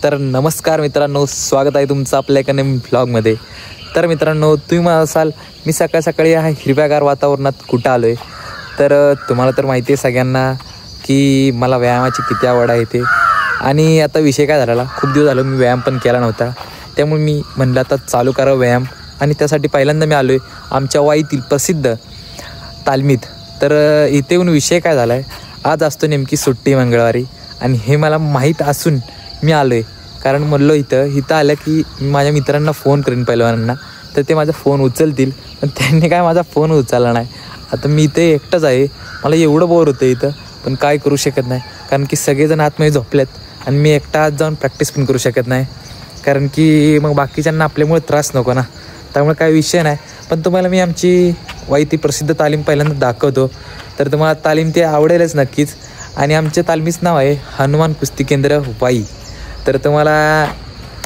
तर नमस्कार मित्रांनो, स्वागत आहे तुमचं आपल्या एका नवीन व्लॉगमध्ये. तर मित्रांनो, तुम्ही मला असाल मी सकाळ सकाळी या हिरव्यागार वातावरणात कुठं आलो आहे. तर तुम्हाला तर माहिती आहे सगळ्यांना की मला व्यायामाची किती आवड आहे ते. आणि आता विषय काय झालेला, खूप दिवस झालं मी व्यायाम पण केला नव्हता. त्यामुळे मी म्हणलं आता चालू करावं व्यायाम. आणि त्यासाठी पहिल्यांदा मी आलो आहे आमच्या वाईतील प्रसिद्ध तालमीत. तर इथे येऊन विषय काय झाला आहे, आज असतो नेमकी सुट्टी मंगळवारी. आणि हे मला माहीत असून मी आलो आहे, कारण म्हणलो इथं आलं की माझ्या मित्रांना फोन करीन पहिलवानांना, तर ते माझा फोन उचलतील. पण त्यांनी काय माझा फोन उचलला नाही. आता मी इथे एकटाच आहे, मला एवढं बोर होतं इथं, पण काय करू शकत नाही कारण की सगळेजण आतमध्ये झोपलेत आणि मी एकटा आज जाऊन प्रॅक्टिस पण करू शकत नाही, कारण की मग बाकीच्यांना आपल्यामुळे त्रास नको ना. त्यामुळे काय विषय नाही. पण तुम्हाला मी आमची वाईती प्रसिद्ध तालीम पहिल्यांदा दाखवतो, तर तुम्हाला तालीम ते आवडेलच नक्कीच. आणि आमच्या तालमीचं नाव आहे हनुमान कुस्ती केंद्र वाई. तर तुम्हाला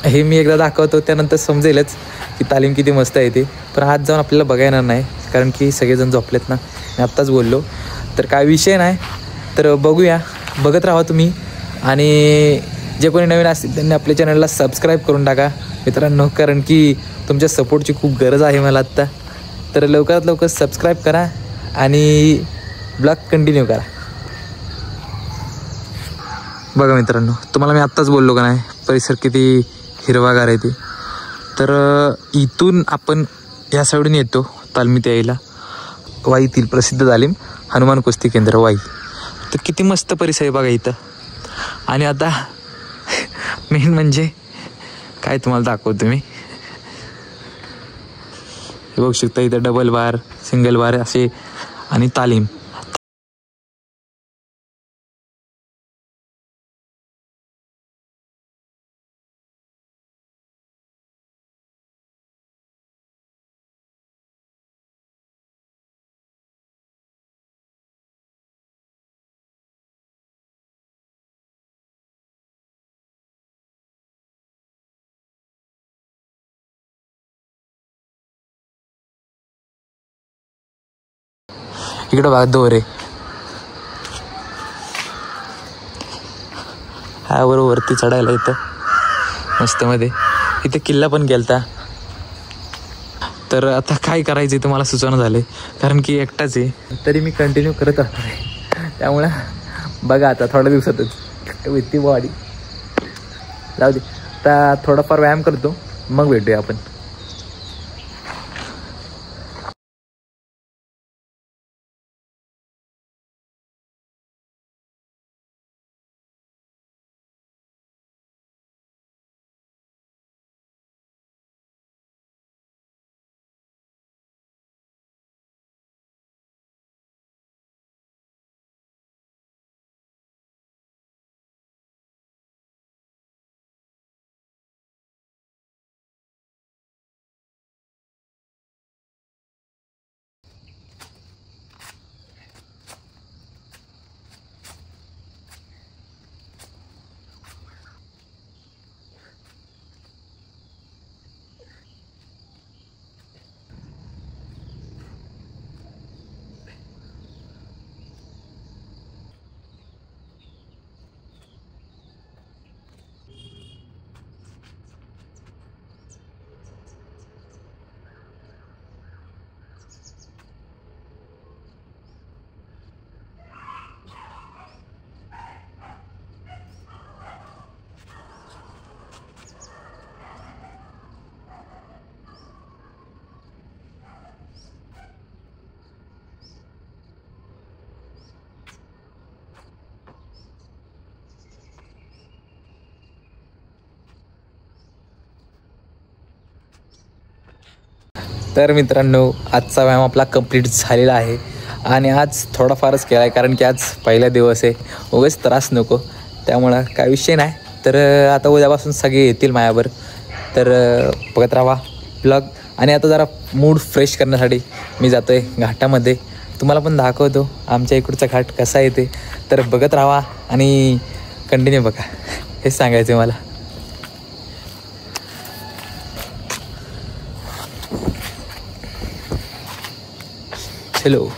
हे मी एकदा दाखवतो, त्यानंतर समजेलच की तालीम किती मस्त आहे ते. पण आज जाऊन आपल्याला बघायला येणार नाही, कारण की सगळेजण झोपलेत ना, मी आत्ताच बोललो. तर काय विषय नाही, तर बघूया, बघत राहा तुम्ही. आणि जे कोणी नवीन असतील त्यांनी आपल्या चॅनलला सबस्क्राईब करून टाका मित्रांनो, कारण की तुमच्या सपोर्टची खूप गरज आहे मला आत्ता. तर लवकरात लवकर सबस्क्राईब करा आणि ब्लॉग कंटिन्यू करा. बघा मित्रांनो, तुम्हाला मी आत्ताच बोललो का नाही, परिसर किती हिरवागार आहे ते. तर इथून आपण ह्या साईडून येतो तालमीत यायला, वाईतील प्रसिद्ध तालीम हनुमान कुस्ती केंद्र वाई. तर किती मस्त परिसर आहे बघा इथं. आणि आता मेन म्हणजे काय तुम्हाला दाखवतो मी, हे बघू शकता इथं डबल बार, सिंगल बार असे आणि तालीम. इकडं बघा दोरे, हा बरोबर वरती चढायला इथं मस्त मध्ये. इथं किल्ला पण गेलता. तर आता काय करायचं तुम्हाला सुचवणं झालं, कारण की एकटाच आहे, तरी मी कंटिन्यू करत असणार आहे. त्यामुळं बघा आता थोड्या दिवसातच वित्ती बॉडी जाऊ दे. आता थोडाफार व्यायाम करतो, मग भेटूया आपण. तर मित्रांनो, आजचा व्यायाम आपला कंप्लीट झालेला आहे. आणि आज थोडाफारच केला आहे, कारण की आज पहिला दिवस आहे, उगाच त्रास नको. त्यामुळं काय विषय नाही. तर आता उद्यापासून सगळे येतील माझ्यावर. तर बघत राहा ब्लॉग. आणि आता जरा मूड फ्रेश करण्यासाठी मी जातो आहे घाटामध्ये. तुम्हाला पण दाखवतो आमच्या इकडचा घाट कसा आहे ते. तर बघत राहा आणि कंटिन्यू बघा, हेच सांगायचं आहे मला. चलो.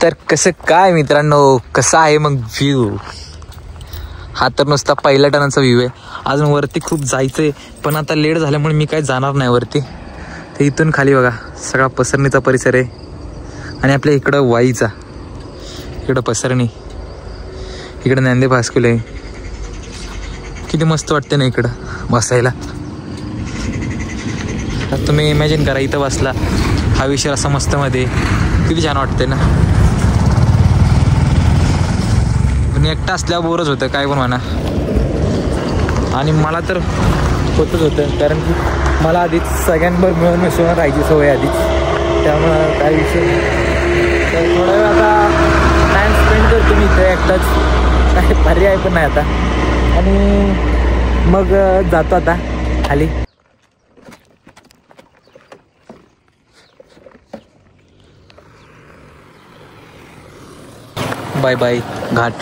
तर कसं काय मित्रांनो, कसा आहे मग व्ह्यू? हा तर नुसता पहिल्या टनाचा व्ह्यू आहे. अजून वरती खूप जायचंय, पण आता लेट झाल्यामुळे मी काय जाणार नाही वरती. ते इथून खाली बघा सगळा पसरणीचा परिसर आहे. आणि आपल्या इकडं वाईचा, इकडं पसरणी, इकडं ज्ञानदेव हायस्कूल आहे. किती मस्त वाटते ना इकडं बसायला. तुम्ही इमॅजिन करा, इथं बसला हा विषय असा मस्त मध्ये, किती छान वाटते ना. पण एकटा असल्यावर बोरच होतं, काय पण म्हणा. आणि मला तर होतच होतं, कारण की मला आधीच सगळ्यांबरोबर मिळून मिसळून राहायची सवय आधीच. त्यामुळं काय विषय, तर थोडा वेळ आता टाईम स्पेंड करतो मी इथे एकटाच, काही पर्याय पण नाही आता. आणि मग जातो आता खाली. बाय बाय घाट.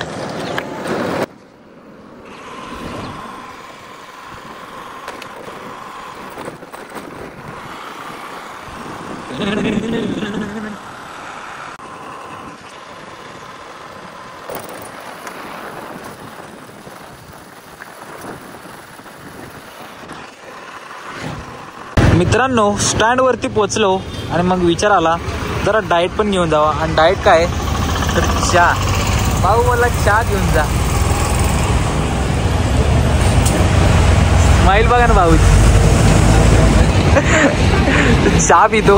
मित्रांनो, स्टँडवरती पोचलो आणि मग विचार आला जरा डाएट पण घेऊन जावा. आणि डाएट काय तर चहा. भाऊ मला चहा घेऊन जा. स्माईल बघा ना भाऊ. चहा पितो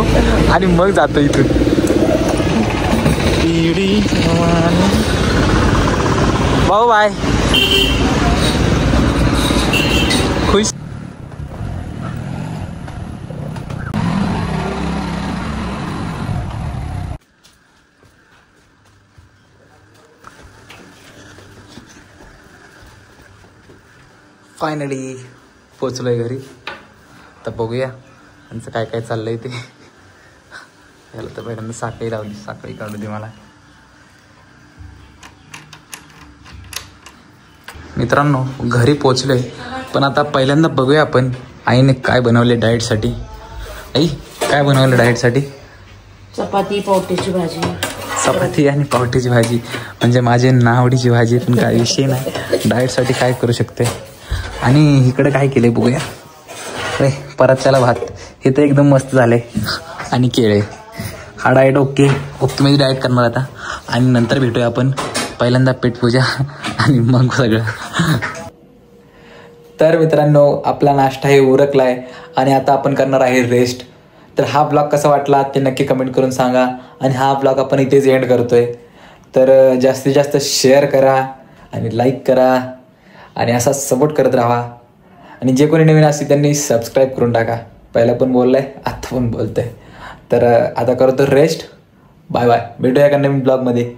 आणि मग जातो इथून. भाऊ बाय. खुश. फायनली पोचलो आहे घरी. तर बघूया त्यांचं काय काय चाललंय ते. याला तर पहिल्यांदा साखळी लावली, साखळी काढू दे मला. मित्रांनो घरी पोचलोय, पण आता पहिल्यांदा बघूया आपण आईने काय बनवले डाएटसाठी. आई काय बनवलं डाएटसाठी? चपाती पावट्याची भाजी. चपाती आणि पावट्याची भाजी म्हणजे माझी नावडीची भाजी, पण काय विषय नाही. डाएटसाठी काय करू शकते. आणि इकडे काय केलंय बघूया. अरे परत त्याला भात, हे तर एकदम मस्त झाले. आणि केळे. हा डाएट ओके मी डाएट करणार आता. आणि नंतर भेटूया आपण. पहिल्यांदा पेटपूजा आणि मग सगळं. तर मित्रांनो आपला नाश्ता हे उरकलाय आणि आता आपण करणार आहे रेस्ट. तर हा ब्लॉग कसा वाटला ते नक्की कमेंट करून सांगा. आणि हा ब्लॉग आपण इथेच एंड करतोय. तर जास्तीत जास्त शेअर करा आणि लाईक करा आणि असा सपोर्ट करत राहा. आणि जे कोणी नवीन असतील त्यांनी सबस्क्राईब करून टाका. पहिला पण बोललाय, आता पण बोलतोय. तर आता करतो रेस्ट. Bye bye. भेटूया एका नवीन ब्लॉगमध्ये.